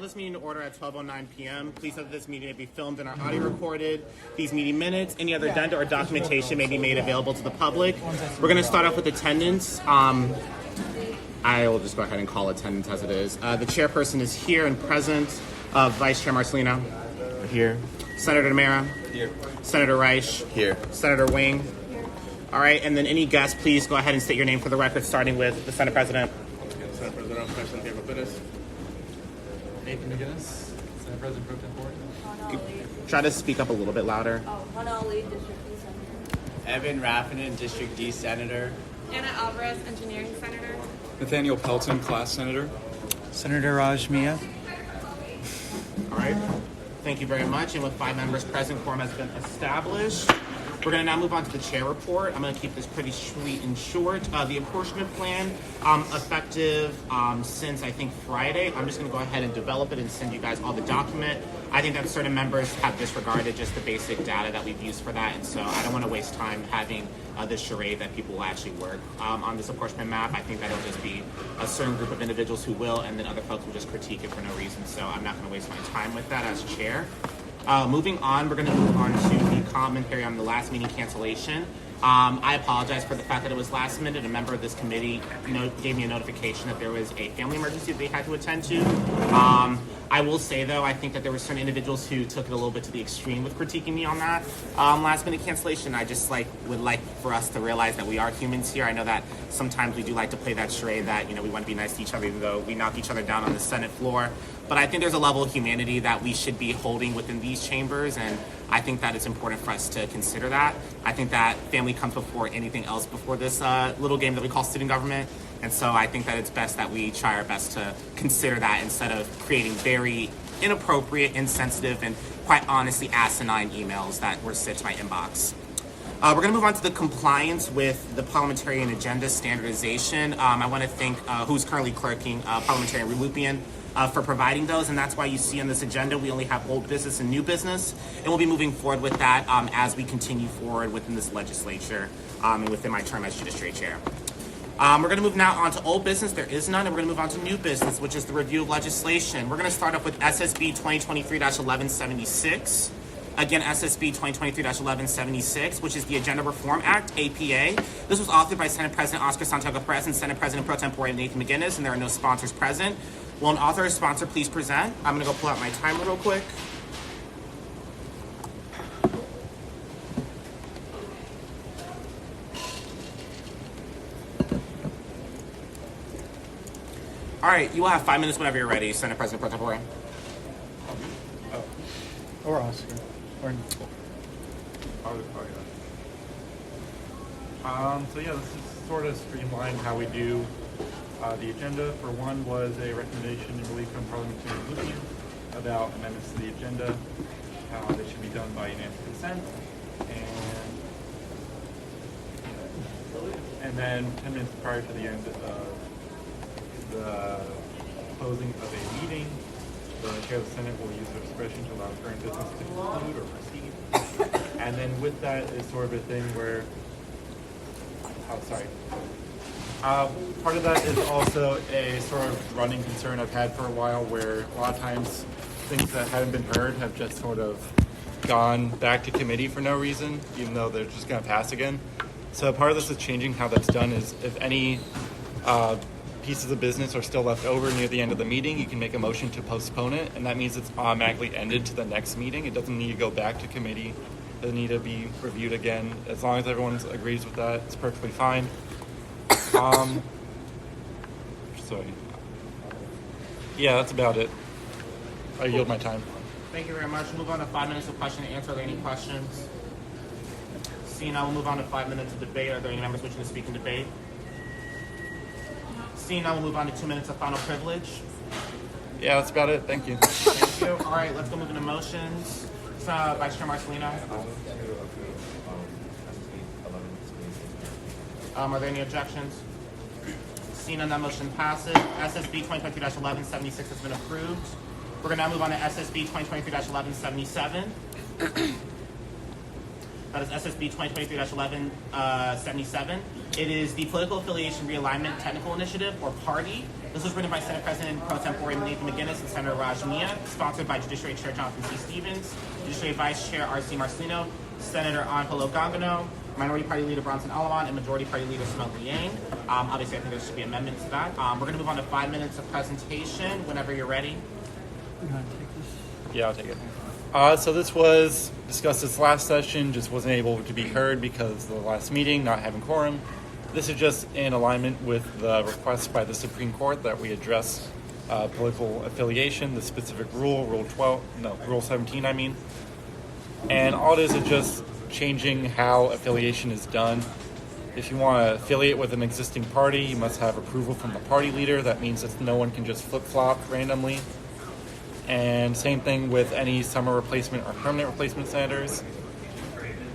call this meeting to order at 12:09 p.m. Please note that this meeting may be filmed and our audio recorded. These meeting minutes, any other addenda or documentation may be made available to the public. We're going to start off with attendance. I will just go ahead and call attendance as it is. The chairperson is here and present. Vice Chair Marcelino. Here. Senator Demera. Here. Senator Reich. Here. Senator Wing. All right, and then any guests, please go ahead and state your name for the record, starting with the Senate President. Senate President, President Diego Perez. Nathan McGinnis, Senate President Pro Tempore. Try to speak up a little bit louder. Hannah Ali, District D Senator. Evan Raffinen, District D Senator. Anna Alvarez, Engineering Senator. Nathaniel Pelton, Class Senator. Senator Raj Mia. All right. Thank you very much. And with 5 members present, quorum has been established. We're going to now move on to the chair report. I'm going to keep this pretty sweet and short. The apportionment plan, effective since, I think, Friday. I'm just going to go ahead and develop it and send you guys all the document. I think that certain members have disregarded just the basic data that we've used for that, and so I don't want to waste time having this charade that people will actually work on this apportionment map. I think that it'll just be a certain group of individuals who will, and then other folks will just critique it for no reason, so I'm not going to waste my time with that as chair. Moving on, we're going to move on to the commentary on the last meeting cancellation. I apologize for the fact that it was last minute. A member of this committee gave me a notification that there was a family emergency that they had to attend to. I will say, though, I think that there were certain individuals who took it a little bit to the extreme with critiquing me on that last minute cancellation. I just would like for us to realize that we are humans here. I know that sometimes we do like to play that charade that we want to be nice to each other, even though we knock each other down on the Senate floor. But I think there's a level of humanity that we should be holding within these chambers, and I think that it's important for us to consider that. I think that family comes before anything else before this little game that we call student government. And so I think that it's best that we try our best to consider that instead of creating very inappropriate, insensitive, and quite honestly asinine emails that were sent to my inbox. We're going to move on to the compliance with the parliamentarian agenda standardization. I want to thank who's currently clerking, Parliamentarian Relupian, for providing those, and that's why you see on this agenda we only have old business and new business, and we'll be moving forward with that as we continue forward within this legislature and within my term as Judiciary Chair. We're going to move now on to old business. There is none, and we're going to move on to new business, which is the review of legislation. We're going to start off with SSB 2023-1176. Again, SSB 2023-1176, which is the Agenda Reform Act, APA. This was authored by Senate President Oscar Santiago Perez and Senate President Pro Tempore Nathan McGinnis, and there are no sponsors present. Will an author or sponsor please present? I'm going to go pull out my timer real quick. All right, you will have 5 minutes whenever you're ready, Senate President Pro Tempore. Or Oscar. Or So yeah, this is sort of streamlined how we do the agenda. For one was a recommendation and relief from Parliamentarian Relupian about amendments to the agenda, how they should be done by unanimous consent, and then 10 minutes prior to the end of the closing of a meeting, the chair of the Senate will use their discretion to allow current business to conclude or proceed. And then with that is sort of a thing where, part of that is also a sort of running concern I've had for a while, where a lot of times things that haven't been heard have just sort of gone back to committee for no reason, even though they're just going to pass again. So part of this is changing how that's done. Is if any pieces of business are still left over near the end of the meeting, you can make a motion to postpone it, and that means it's automatically ended to the next meeting. It doesn't need to go back to committee. It doesn't need to be reviewed again. As long as everyone agrees with that, it's perfectly fine. Yeah, that's about it. I yield my time. Thank you very much. We'll move on to 5 minutes of question and answer. Are there any questions? Seeing now, we'll move on to 5 minutes of debate. Are there any members wishing to speak in debate? Seeing now, we'll move on to 2 minutes of final privilege. Yeah, that's about it. Thank you. Thank you. All right, let's go move into motions. Vice Chair Marcelino. Are there any objections? Seeing none, that motion passes. SSB 2023-1176 has been approved. We're going to now move on to SSB 2023-1177. That is SSB 2023-1177. It is the Political Affiliation Realignment Technical Initiative, or PARTY. This was written by Senate President Pro Tempore Nathan McGuinness and Senator Raj Mia, sponsored by Judiciary Chair Jonathan C. Stevens, Judiciary Vice Chair R.C. Marcelino, Senator Angelo Gangano, Minority Party Leader Bronson Alaman, and Majority Party Leader Simone Liang. Obviously, I think there should be amendments to that. We're going to move on to 5 minutes of presentation whenever you're ready. You want to take this? Yeah, I'll take it. So this was discussed this last session, just wasn't able to be heard because of the last meeting, not having quorum. This is just in alignment with the request by the Supreme Court that we address political affiliation, the specific rule, Rule 17, I mean. And all it is just changing how affiliation is done. If you want to affiliate with an existing party, you must have approval from the party leader. That means that no one can just flip-flop randomly. And same thing with any summer replacement or permanent replacement senators.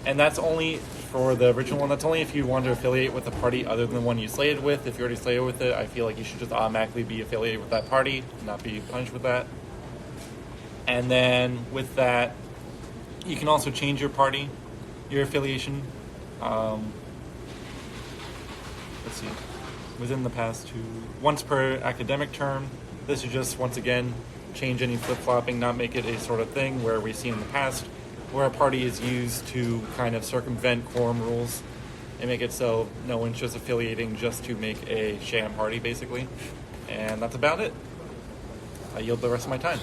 And that's only for the original one. That's only if you want to affiliate with a party other than the one you slated with. If you're already slated with it, I feel like you should just automatically be affiliated with that party, not be punished with that. And then with that, you can also change your party, your affiliation. Let's see, within the past once per academic term. This is just, once again, change any flip-flopping, not make it a sort of thing where we've seen in the past where a party is used to kind of circumvent quorum rules and make it so no one's just affiliating just to make a sham party, basically. And that's about it. I yield the rest of my time.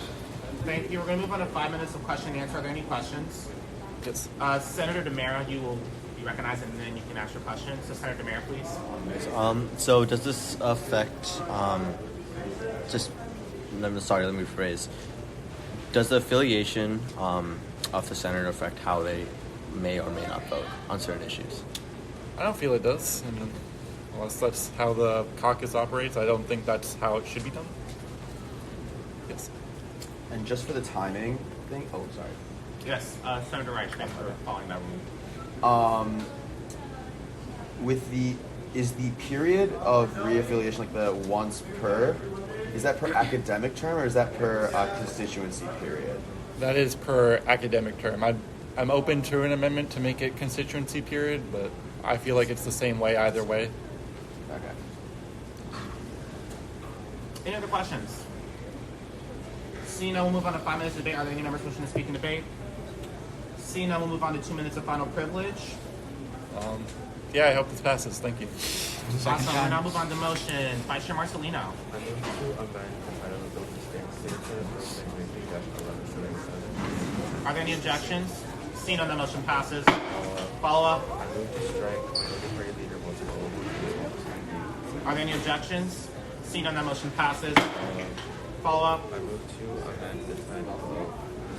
Thank you. We're going to move on to 5 minutes of question and answer. Are there any questions? Yes. Senator DeMera, you will be recognized, and then you can ask your question. So, Senator DeMera, please. So does this affect, let me rephrase. Does the affiliation of the senator affect how they may or may not vote on certain issues? I don't feel it does. And unless that's how the caucus operates, I don't think that's how it should be done. Yes. And just for the timing thing, oh, sorry. Yes, Senator Reich, thanks for following that rule. Is the period of reaffiliation like the once per, is that per academic term or is that per constituency period? That is per academic term. I'm open to an amendment to make it constituency period, but I feel like it's the same way either way. Okay. Any other questions? Seeing none, we'll move on to 5 minutes of debate. Are there any members wishing to speak in debate? Seeing none, we'll move on to 2 minutes of final privilege. Yeah, I hope this passes. Thank you. Awesome. We'll now move on to motion. Vice Chair Marcelino. Are there any objections? Seeing none, the motion passes. Follow up. Are there any objections? Seeing none, that motion passes. Follow up. I move to amend the title of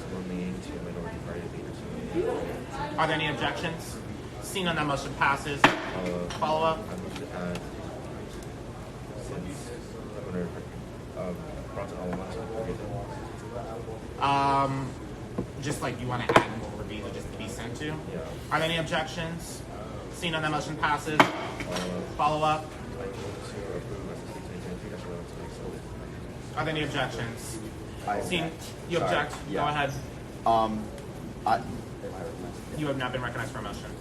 Simone Liang to Minority Party Leader. Are there any objections? Seeing none, that motion passes. Follow up. I move to add, since Governor Bronson Alaman Just like you want to add more reviews just to be sent to? Yeah. Are there any objections? Seeing none, that motion passes. Follow up. I move to approve SSB 2023-11 Are there any objections? Seeing you Sorry. object, Yeah. go ahead. You have not been recognized for a motion.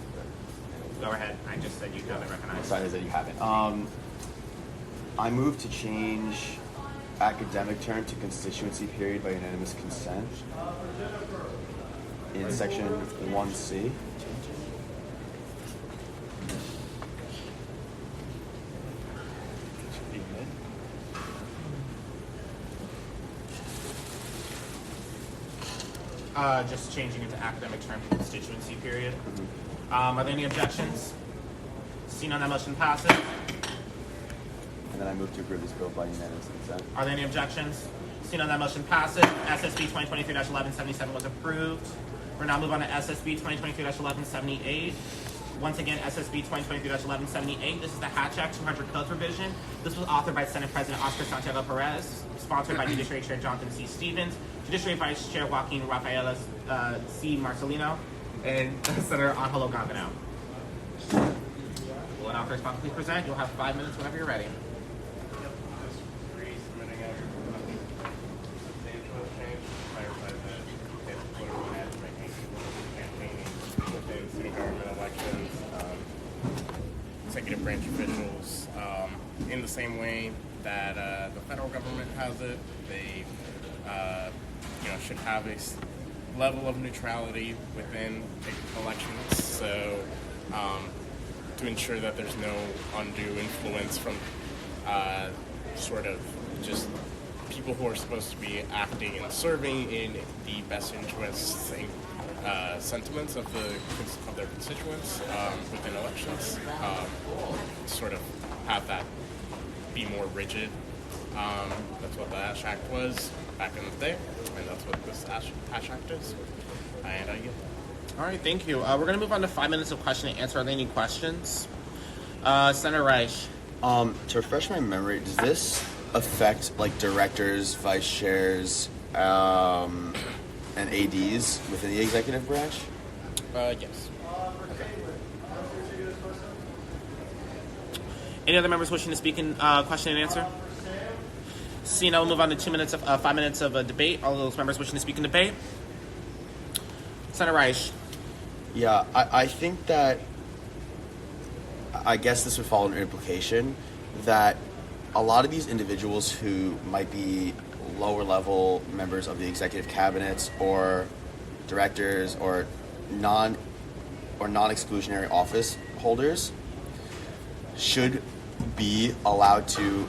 Go ahead. I just said you have been recognized. Sorry, that you haven't. I move to change academic term to constituency period by unanimous consent in section 1C. Just changing it to academic term constituency period. Are there any objections? Seeing none, that motion passes. And then I move to approve this bill by unanimous consent. Are there any objections? Seeing none, that motion passes. SSB 2023-1177 was approved. We're now moving on to SSB 2023-1178. Once again, SSB 2023-1178. This is the Hatch Act 200 Codes revision. This was authored by Senate President Oscar Santiago Perez, sponsored by Judiciary Chair Jonathan C. Stevens, Judiciary Vice Chair Joaquin Rafaela C. Marcelino, and Senator Angelo Gangano. Will an author responsibly present? You'll have 5 minutes whenever you're ready. City Hall same way that the federal government has it. They, should have a level of neutrality within elections. So, to ensure that there's no undue influence from sort of just people who are supposed to be acting and serving in the best interests and sentiments of their constituents within elections, sort of have that be more rigid. That's what the Ash Act was back in the day, and that's what this Ash Act is. And I get that. All right, thank you. We're going to move on to 5 minutes of question and answer. Are there any questions? Senator Reich. To refresh my memory, does this affect like directors, vice chairs, and ADs within the executive branch? Yes. Any other members wishing to speak in question and answer? Seeing none, we'll move on to 5 minutes of a debate. All those members wishing to speak in debate. Senator Reich. Yeah, I think that, I guess this would fall under implication that a lot of these individuals who might be lower level members of the executive cabinets or directors or non-exclusionary office holders should be allowed to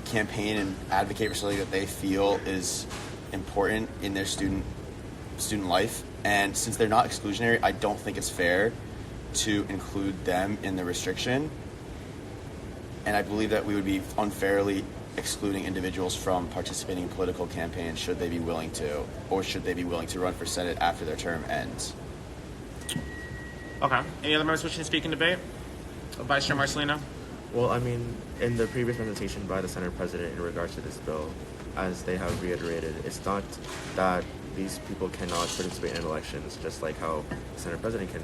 campaign and advocate for something that they feel is important in their student life. And since they're not exclusionary, I don't think it's fair to include them in the restriction. And I believe that we would be unfairly excluding individuals from participating in political campaigns should they be willing to, or should they be willing to run for Senate after their term ends. Okay. Any other members wishing to speak in debate? Vice Chair Marcelino. Well, I mean, in the previous presentation by the Senate President in regards to this bill, as they have reiterated, it's not that these people cannot participate in elections, just like how the Senate President can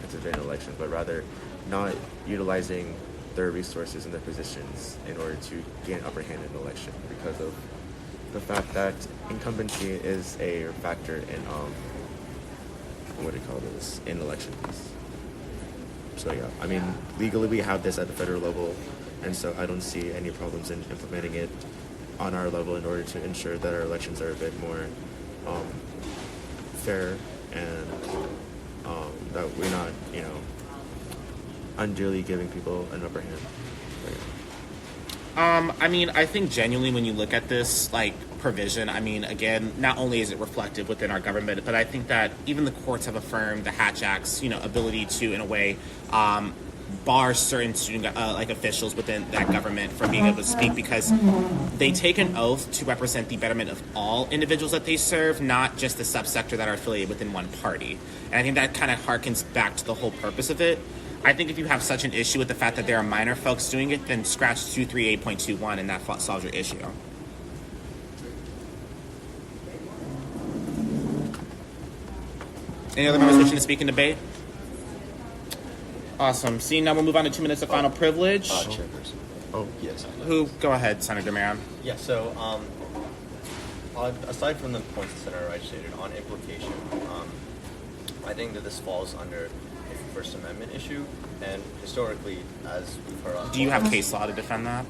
participate in elections, but rather not utilizing their resources and their positions in order to gain upper hand in an election because of the fact that incumbency is a factor in in elections. So yeah, I mean, legally we have this at the federal level, and so I don't see any problems in implementing it on our level in order to ensure that our elections are a bit more fair and that we're not, unduly giving people an upper hand. I mean, I think genuinely when you look at this, like, provision, I mean, again, not only is it reflective within our government, but I think that even the courts have affirmed the Hatch Act's, ability to, in a way, bar certain student, officials within that government from being able to speak because they take an oath to represent the betterment of all individuals that they serve, not just the subsector that are affiliated within one party. And I think that kind of harkens back to the whole purpose of it. I think if you have such an issue with the fact that there are minor folks doing it, then scratch 238.21 and that solves your issue. Any other members wishing to speak in debate? Awesome. Seeing now, we'll move on to 2 minutes of final privilege. Chairperson. Oh, Yes. Who? Go ahead, Senator Maron. Yeah, so aside from the points that Senator Wright stated on implication, I think that this falls under a First Amendment issue, and historically, as we've heard on... Do you have case law to defend that?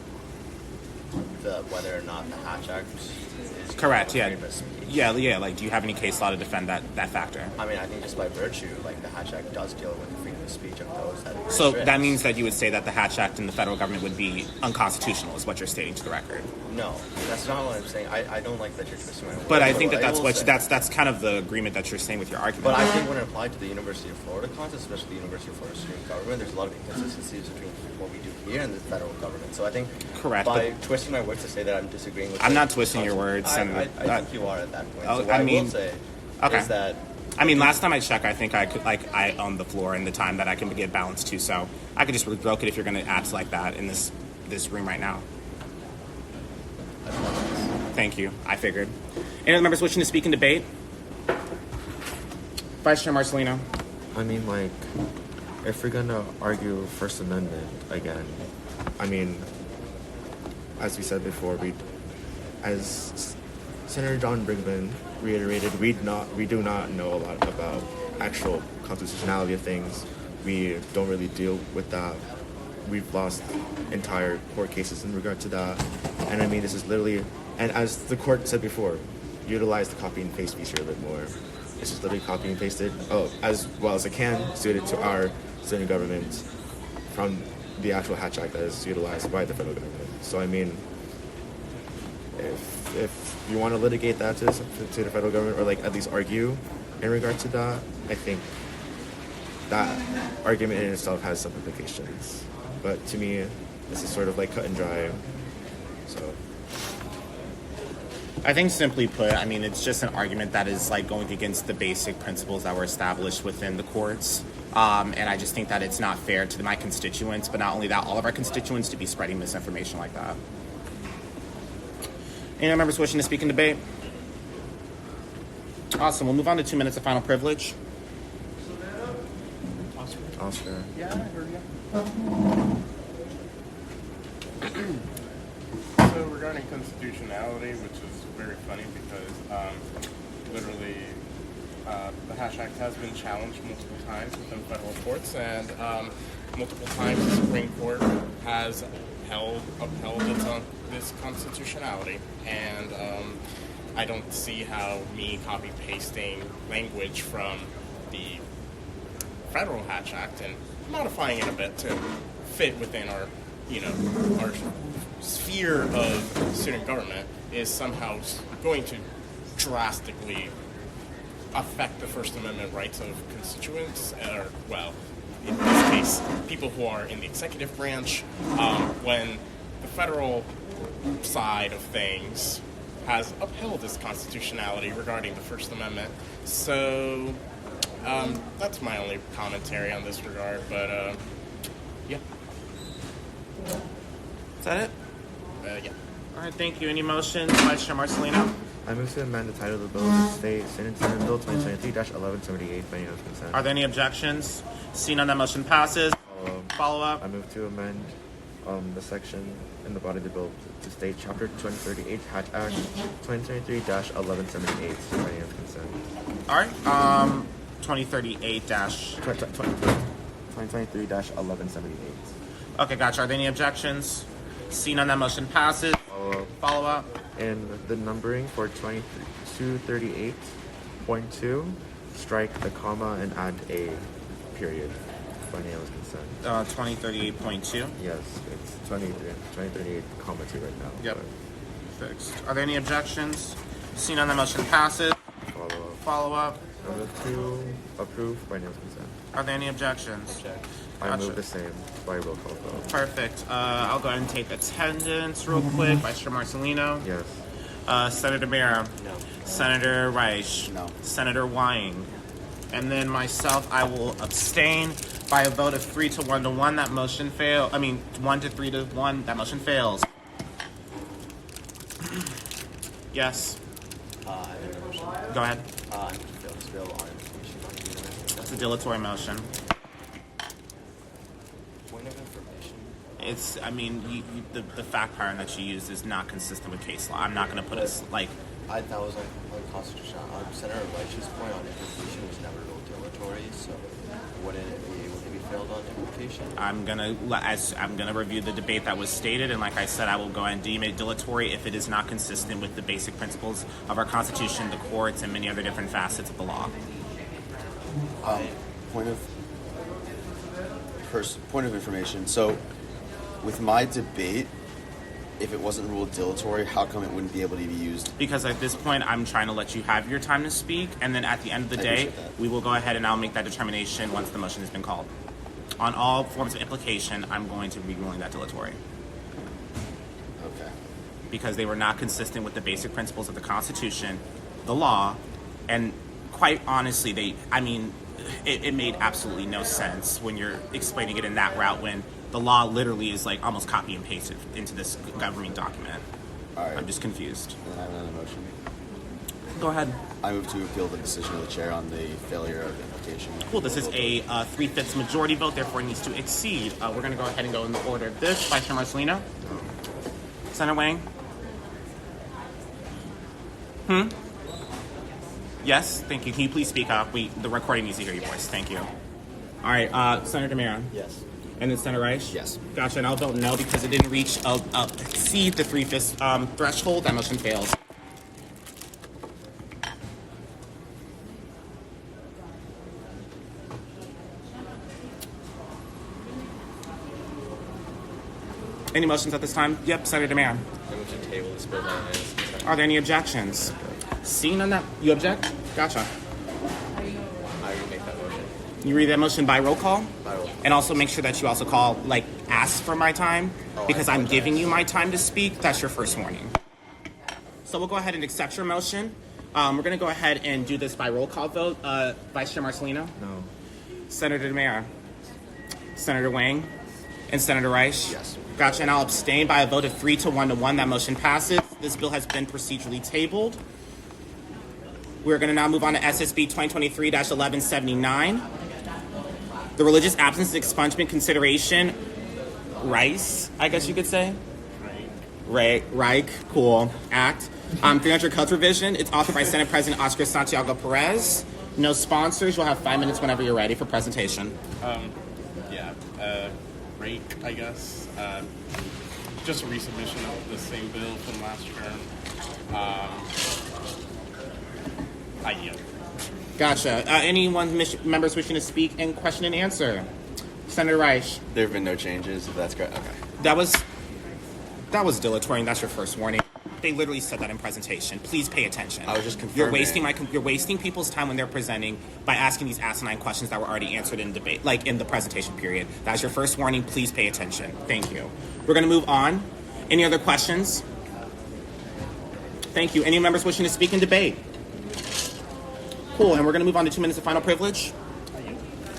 Whether or not the Hatch Act is... Correct, yeah. freedom of speech. Yeah, like, do you have any case law to defend that factor? I mean, I think just by virtue, like, the Hatch Act does deal with the freedom of speech of those that it So restricts. that means that you would say that the Hatch Act and the federal government would be unconstitutional, is what you're stating to the record. No, that's not what I'm saying. I don't like that you're twisting my words. But I think that I will say- that's kind of the agreement that you're saying with your argument. But I think when it applied to the University of Florida context, especially the University of Florida student government, there's a lot of inconsistencies between what we do here and the federal government. So I think Correct, by but- twisting my words to say that I'm disagreeing with... I'm the not twisting your words, I Senator. think you are at that point. Oh, So what I I mean- will say Okay. is that... I mean, last time I checked, I think I own the floor and the time that I can get balance to, so I could just revoke it if you're going to act like that in this room right now. Thank you. I figured. Any other members wishing to speak in debate? Vice Chair Marcelino. I mean, like, if we're gonna argue First Amendment again, I mean, as we said before, as Senator John Brinkman reiterated, we do not know a lot about actual constitutionality of things. We don't really deal with that we've lost entire court cases in regard to that. And I mean, this is literally, and as the court said before, utilize the copy and paste feature a bit more. It's just literally copy and pasted, as well as it can, suited to our student government from the actual Hatch Act that is utilized by the federal government. So I mean, if you want to litigate that to the federal government, or like at least argue in regard to that, I think that argument in itself has some implications. But to me, this is sort of like cut and dry. So I think simply put, I mean, it's just an argument that is like going against the basic principles that were established within the courts. And I just think that it's not fair to my constituents, but not only that, all of our constituents to be spreading misinformation like that. Any other members wishing to speak in debate? Awesome. We'll move on to 2 minutes of final privilege. Oscar. So regarding constitutionality, which is very funny because literally the Hatch Act has been challenged multiple times within federal courts, and multiple times the Supreme Court has upheld this constitutionality. And I don't see how me copy-pasting language from the federal Hatch Act and modifying it a bit to fit within our sphere of student government is somehow going to drastically affect the First Amendment rights of constituents, or, well, in this case, people who are in the executive branch, when the federal side of things has upheld its constitutionality regarding the First Amendment. So that's my only commentary on this regard, but yeah. Is that it? Yeah. All right, thank you. Any motions? Vice Chair Marcelino? I move to amend the title of the bill to state Senate Bill 2023-1178 by unanimous consent. Are there any objections? Seeing none, that motion passes. Follow up. I move to amend the section in the body of the bill to state Chapter 2038 Hatch Act 2023-1178 by unanimous consent. All right. 2038 dash. 2023-1178. Okay, gotcha. Are there any objections? Seeing none, that motion passes. Follow up. And the numbering for 2238.2, strike the comma and add a period by unanimous consent. 2038.2. Yes, it's 2038, comma 2 right now. Yep. Fixed. Are there any objections? Seeing none, that motion passes. Follow up. Number 2, approved by unanimous consent. Are there any objections? I move the same by roll call vote. Perfect. I'll go ahead and take attendance real quick. Vice Chair Marcelino? Yes. Senator Mira? No. Senator Reich? No. Senator Wying? And then myself, I will abstain by a vote of 3 to 1 to 1. That motion fails. 1 to 3 to 1. That motion fails. Yes. I make a motion. Go ahead. I move to fill this bill on information on the internet. That's a dilatory motion. Point of information. It's, the fact pattern that you use is not consistent with case law. I'm not going to put us, That was unconstitutional. Senator Reich's point on implication was never real dilatory, so wouldn't it be failed on implication? I'm gonna review the debate that was stated, and like I said, I will go ahead and deem it dilatory if it is not consistent with the basic principles of our Constitution, the courts, and many other different facets of the law. Point of information. So, with my debate, if it wasn't ruled dilatory, how come it wouldn't be able to be used? Because at this point, I'm trying to let you have your time to speak, and then at the end of the I day, appreciate that. we will go ahead and I'll make that determination once the motion has been called. On all forms of implication, I'm going to be ruling that dilatory. Okay. Because they were not consistent with the basic principles of the Constitution, the law, and quite honestly, it made absolutely no sense when you're explaining it in that route when the law literally is like almost copy and pasted into this governing document. All right. I'm just confused. Then I have another motion. Go ahead. I move to appeal the decision of the chair on the failure of implication. Cool. This is a 3/5 majority vote, therefore it needs to exceed. We're going to go ahead and go in the order of this. Vice Chair Marcelino? Senator Wang? Yes? Thank you. Can you please speak up? The recording needs to hear your voice. Thank you. All right. Senator Demira? Yes. And then Senator Reich? Yes. Gotcha, and I'll vote no because it didn't exceed the 3/5 threshold. That motion fails. Any motions at this time? Yep, Senator Mayor. I move to table this bill by unanimous consent. Are there any objections? Seeing none, that you object? Gotcha. I already make that motion. You read that motion by roll call? By roll call. And also make sure that you also ask for my time because I'm apologize. giving you my time to speak. That's your first warning. So we'll go ahead and accept your motion. We're going to go ahead and do this by roll call vote. Vice Chair Marcelino? No. Senator DeMera? Senator Wang? And Senator Reich? Yes. Gotcha, and I'll abstain by a vote of 3 to 1 to 1. That motion passes. This bill has been procedurally tabled. We're going to now move on to SSB 2023-1179. The Religious Absence Expungement Consideration Rice, I guess you could say. Reich, cool. Act. 300 Codes Revision. It's authored by Senate President Oscar Santiago Perez. No sponsors. You'll have 5 minutes whenever you're ready for presentation. Rate, I guess. Just a resubmission of the same bill from last term. I yield. Gotcha. Members wishing to speak in question and answer? Senator Reich. There have been no changes, if that's correct. Okay. That was dilatory, and that's your first warning. They literally said that in presentation. Please pay attention. I was just confirming. You're wasting people's time when they're presenting by asking these asinine questions that were already answered in debate, like in the presentation period. That's your first warning. Please pay attention. Thank you. We're going to move on. Any other questions? Thank you. Any members wishing to speak in debate? Cool. And we're going to move on to 2 minutes of final privilege.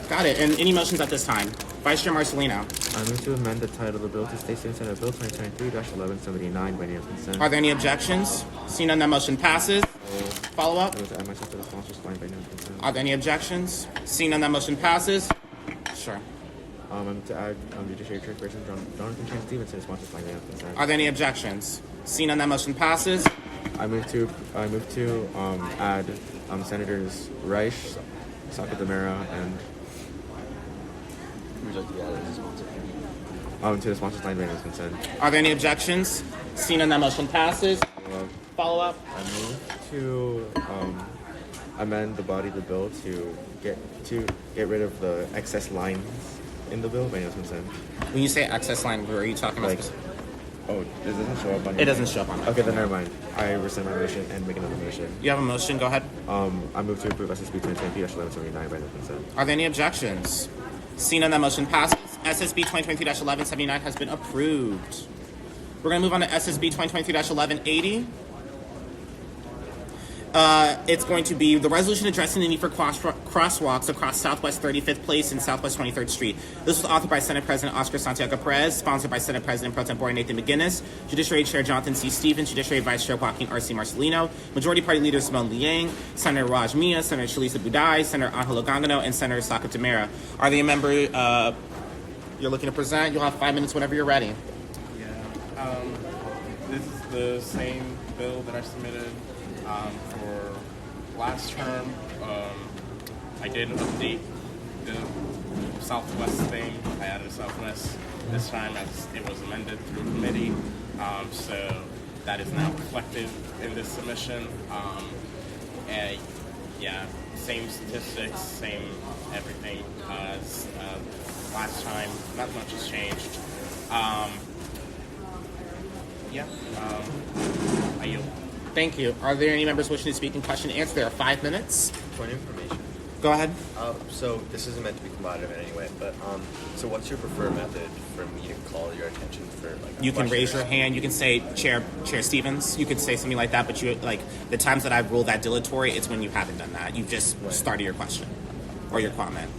Got it. And any motions at this time? Vice Chair Marcelino. I move to amend the title of the bill to state Senate Bill 2023-1179 by unanimous consent. Are there any objections? Seeing none, that motion passes. Follow up. I move to add myself to the sponsors line by unanimous consent. Are there any objections? Seeing none, that motion passes. Sure. I move to add Judiciary Chairperson Jonathan Chan Stevens to the sponsors line by unanimous consent. Are there any objections? Seeing none, that motion passes. I move to add Senators Reich, Saka Demera, and Would you like to be added as a sponsor? to the sponsors line by unanimous consent. Are there any objections? Seeing none, that motion passes. Follow up. I move to amend the body of the bill to get rid of the excess lines in the bill by unanimous consent. When you say access line, where are you talking about? Oh, it doesn't show up on your It doesn't show up on it. Okay, then never mind. I rescind my motion and make another motion. You have a motion. Go ahead. I move to approve SSB 2020-1179 by unanimous consent. Are there any objections? Seeing none, that motion passes. SSB 2023-1179 has been approved. We're going to move on to SSB 2023-1180. It's going to be the resolution addressing the need for crosswalks across Southwest 35th Place and Southwest 23rd Street. This was authored by Senate President Oscar Santiago Perez, sponsored by Senate President Pro Tempore Nathan McGuinness, Judiciary Chair Jonathan C. Stevens, Judiciary Vice Chair Joaquin R.C. Marcelino, Majority Party Leader Simone Liang, Senator Raj Mia, Senator Shalisa Budai, Senator Angelo Gangano, and Senator Saka Tamara. Are they a member you're looking to present? You'll have 5 minutes whenever you're ready. Yeah. This is the same bill that I submitted for last term. I did update the Southwest thing. I added Southwest this time as it was amended through committee. So that is now reflected in this submission. And yeah, same statistics, same everything as last time. Not much has changed. I yield. Thank you. Are there any members wishing to speak in question and answer? There are 5 minutes. Point of information. Go ahead. So this isn't meant to be combative in any way, but so what's your preferred method for me to call your attention for like? You can raise your hand. You can say Chair Stevens. You could say something like that. But you the times that I've ruled that dilatory, it's when you haven't done that. You've just started your question or your comment.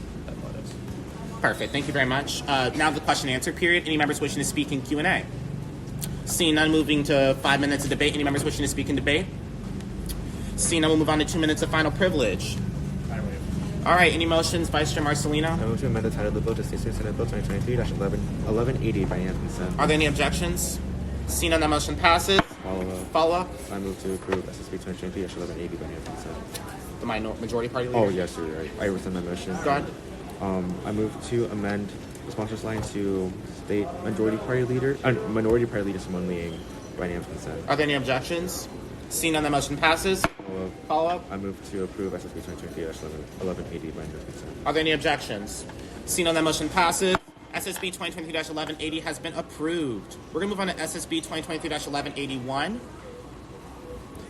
Perfect. Thank you very much. Now the question and answer period. Any members wishing to speak in Q&A? Seeing none, moving to 5 minutes of debate. Any members wishing to speak in debate? Seeing none, we'll move on to 2 minutes of final privilege. All right. Any motions, Vice Chair Marcelino? I move to amend the title of the bill to state Senate Bill 2023-1180 by unanimous consent. Are there any objections? Seeing none, that motion passes. Follow up. I move to approve SSB 2023-1180 by unanimous consent. The majority party leader? Oh, yes, you're right. I rescind my motion. Go ahead. I move to amend sponsors line to state minority party leader Simone Liang by unanimous consent. Are there any objections? Seeing none, the motion passes. Follow up. I move to approve SSB 2023-1180 by unanimous consent. Are there any objections? Seeing none, that motion passes. SSB 2023-1180 has been approved. We're going to move on to SSB 2023-1181.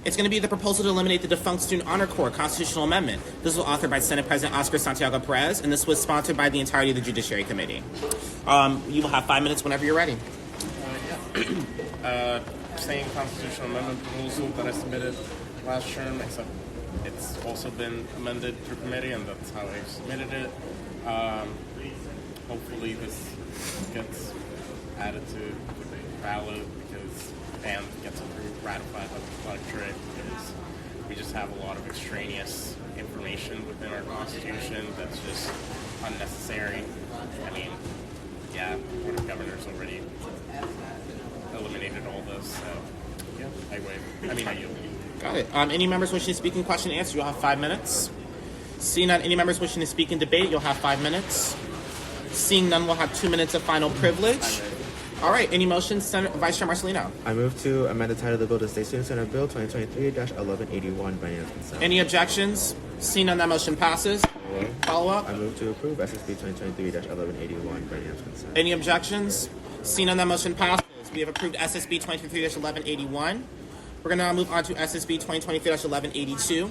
It's going to be the proposal to eliminate the defunct Student Honor Corps constitutional amendment. This was authored by Senate President Oscar Santiago Perez, and this was sponsored by the entirety of the Judiciary Committee. You will have 5 minutes whenever you're ready. Same constitutional amendment proposal that I submitted last term, except it's also been amended through committee, and that's how I submitted it. Hopefully this gets added to the ballot and gets approved, ratified by the electorate, because we just have a lot of extraneous information within our Constitution that's just unnecessary. I mean, yeah, the Board of Governors already eliminated all this, so yeah, I yield. Got it. Any members wishing to speak in question and answer, you'll have 5 minutes. Seeing none, any members wishing to speak in debate, you'll have 5 minutes. Seeing none, we'll have 2 minutes of final privilege. All right, any motions, Vice Chair Marcelino? I move to amend the title of the bill to State Student Senate Bill 2023-1181 by unanimous consent. Any objections? Seeing none, that motion passes. Follow up. I move to approve SSB 2023-1181 by unanimous consent. Any objections? Seeing none, that motion passes. We have approved SSB 2023-1181. We're going to now move on to SSB 2023-1182.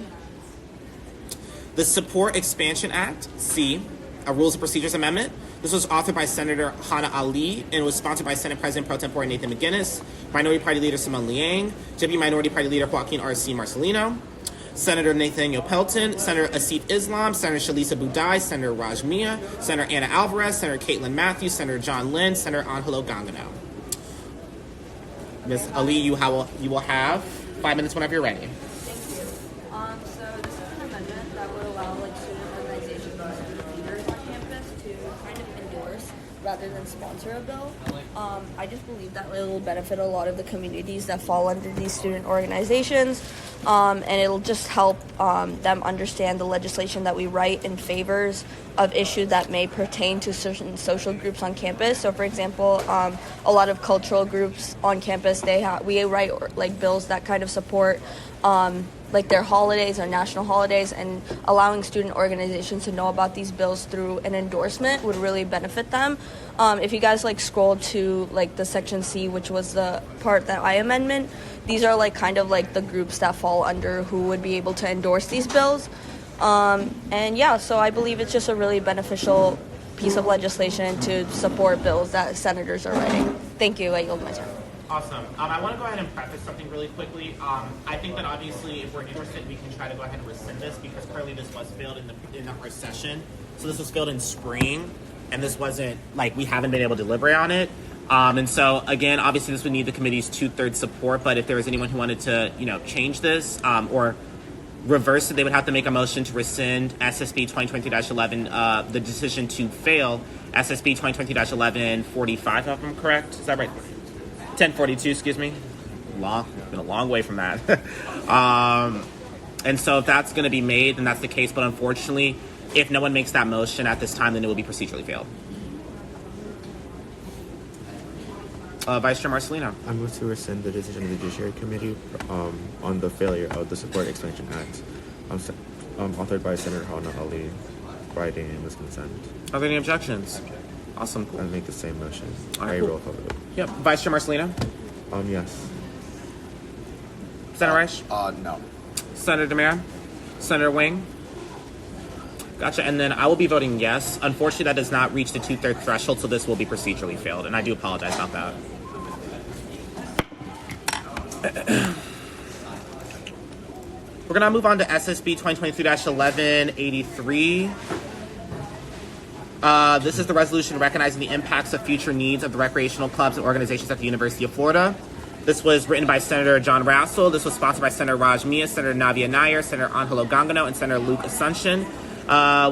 The Support Expansion Act, C, a Rules and Procedures Amendment. This was authored by Senator Hannah Ali and was sponsored by Senate President Pro Tempore Nathan McGuinness, Minority Party Leader Simone Liang, Deputy Minority Party Leader Joaquin R.C. Marcelino, Senator Nathaniel Pelton, Senator Asif Islam, Senator Shalisa Budai, Senator Raj Mia, Senator Anna Alvarez, Senator Caitlin Matthews, Senator John Lynn, Senator Angelo Gangano. Ms. Ali, you will have 5 minutes whenever you're ready. Thank you. So this is an amendment that would allow student organizations and student leaders on campus to kind of endorse rather than sponsor a bill. I just believe that it will benefit a lot of the communities that fall under these student organizations, and it'll just help them understand the legislation that we write in favors of issues that may pertain to certain social groups on campus. So, for example, a lot of cultural groups on campus, we write bills that kind of support their holidays or national holidays, and allowing student organizations to know about these bills through an endorsement would really benefit them. If you guys scroll to the section C, which was the part that I amendment, these are the groups that fall under who would be able to endorse these bills. So I believe it's just a really beneficial piece of legislation to support bills that senators are writing. Thank you. I yield my time. Awesome. I want to go ahead and preface something really quickly. I think that obviously if we're interested, we can try to go ahead and rescind this, because currently this was filled in the first session. So this was filled in spring, and this wasn't, we haven't been able to deliberate on it. And so, again, obviously this would need the committee's 2/3 support, but if there was anyone who wanted to, change this or reverse it, they would have to make a motion to rescind SSB 2023-11, the decision to fail SSB 2023-1145, if I'm correct. Is that right? 1042, excuse me. It's been a long way from that. And so if that's going to be made, then that's the case. But unfortunately, if no one makes that motion at this time, then it will be procedurally failed. Vice Chair Marcelino. I move to rescind the decision of the Judiciary Committee on the failure of the Support Expansion Act, authored by Senator Hannah Ali, by unanimous consent. Are there any objections? Awesome, cool. I make the same motion. All right, cool. Roll call vote. Yep. Vice Chair Marcelino. Yes. Senator Reich. No. Senator DeMera. Senator Wing. Gotcha. And then I will be voting yes. Unfortunately, that does not reach the 2/3 threshold, so this will be procedurally failed, and I do apologize about that. We're going to move on to SSB 2023-1183. This is the resolution recognizing the impacts of future needs of the recreational clubs and organizations at the University of Florida. This was written by Senator John Rassel. This was sponsored by Senator Raj Mia, Senator Navia Nair, Senator Angelo Gangano, and Senator Luke Asuncion.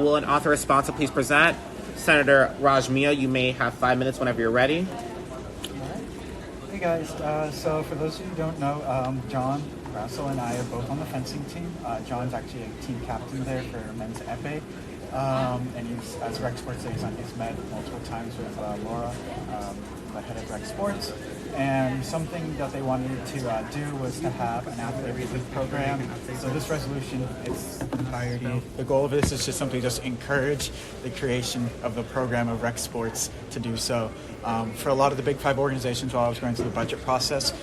Will an author responsive please present? Senator Raj Mia, you may have 5 minutes whenever you're ready. Hey guys, so for those of you who don't know, John Rassel and I are both on the fencing team. John's actually a team captain there for men's epee. and he's, as rec sports liaison, he's met multiple times with Laura, the head of rec sports. And something that they wanted to do was to have an athlete relief program. So this resolution, its entirety, the goal of this is just simply just encourage the creation of the program of rec sports to do so. For a lot of the Big Five organizations, while I was going through the budget process,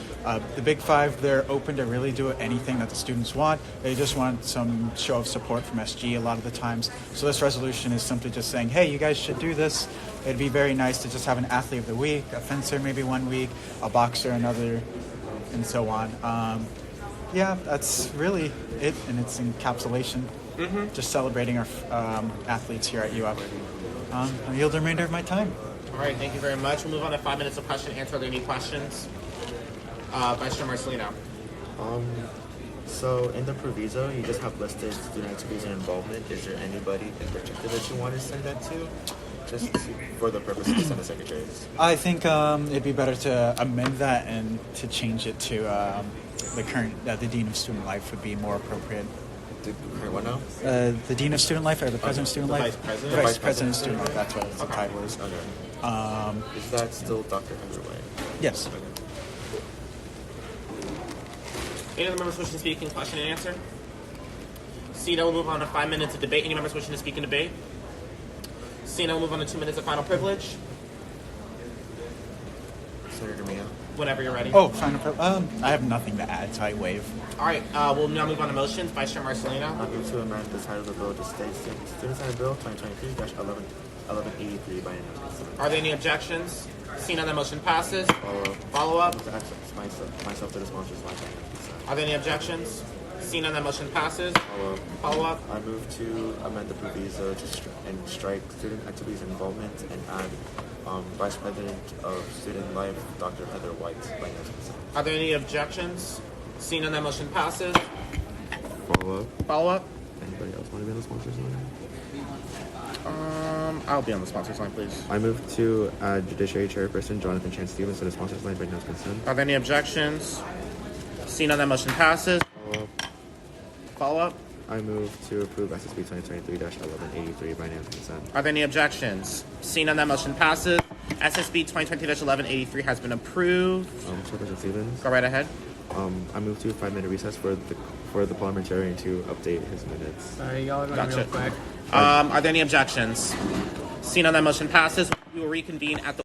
the Big Five, they're open to really do anything that the students want. They just want some show of support from SG a lot of the times. So this resolution is simply just saying, hey, you guys should do this. It'd be very nice to just have an athlete of the week, a fencer maybe one week, a boxer another, and so on. Yeah, that's really it in its encapsulation. Just celebrating our athletes here at UF. I yield the remainder of my time. All right, thank you very much. We'll move on to 5 minutes of question and answer. Are there any questions? Vice Chair Marcelino. So in the proviso, you just have listed student activities and involvement. Is there anybody in particular that you want to send that to? Just for the purpose of the Senate secretaries. I think it'd be better to amend that and to change it to the current, the Dean of Student Life would be more appropriate. The current one now? The Dean of Student Life or the President of Student The Life? Vice President? The Vice President of Student Life, that's what the title is. Okay. Is that still Dr. Heatherway? Yes. Any other members wishing to speak in question and answer? Seeing none, we'll move on to 5 minutes of debate. Any members wishing to speak in debate? Seeing none, we'll move on to 2 minutes of final privilege. Senator Mia? Whenever you're ready. Oh, final I have nothing to add, so I waive. All right, we'll now move on to motions. Vice Chair Marcelino. I move to amend the title of the bill to state Student Senate Bill 2023-1183 by unanimous. Are there any objections? Seeing none, that motion passes. Follow-up. Follow-up. Myself to the sponsors line by unanimous. Are there any objections? Seeing none, that motion passes. Follow-up. Follow-up. I move to amend the proviso to and strike student activities and involvement and add Vice President of Student Life, Dr. Heather White, by unanimous. Are there any objections? Seeing none, that motion passes. Follow-up. Follow-up. Anybody else want to be on the sponsors line? I'll be on the sponsors line, please. I move to add Judiciary Chairperson Jonathan Chan Stevens to the sponsors line by unanimous consent. Are there any objections? Seeing none, that motion passes. Follow-up. Follow-up. I move to approve SSB 2023-1183 by unanimous consent. Are there any objections? Seeing none, that motion passes. SSB 2023-1183 has been approved. Chairperson Stevens. Go right ahead. I move to a 5-minute recess for the parliamentarian to update his minutes. Sorry, y'all are going Gotcha. real quick. Are there any objections? Seeing none, that motion passes. We will reconvene at the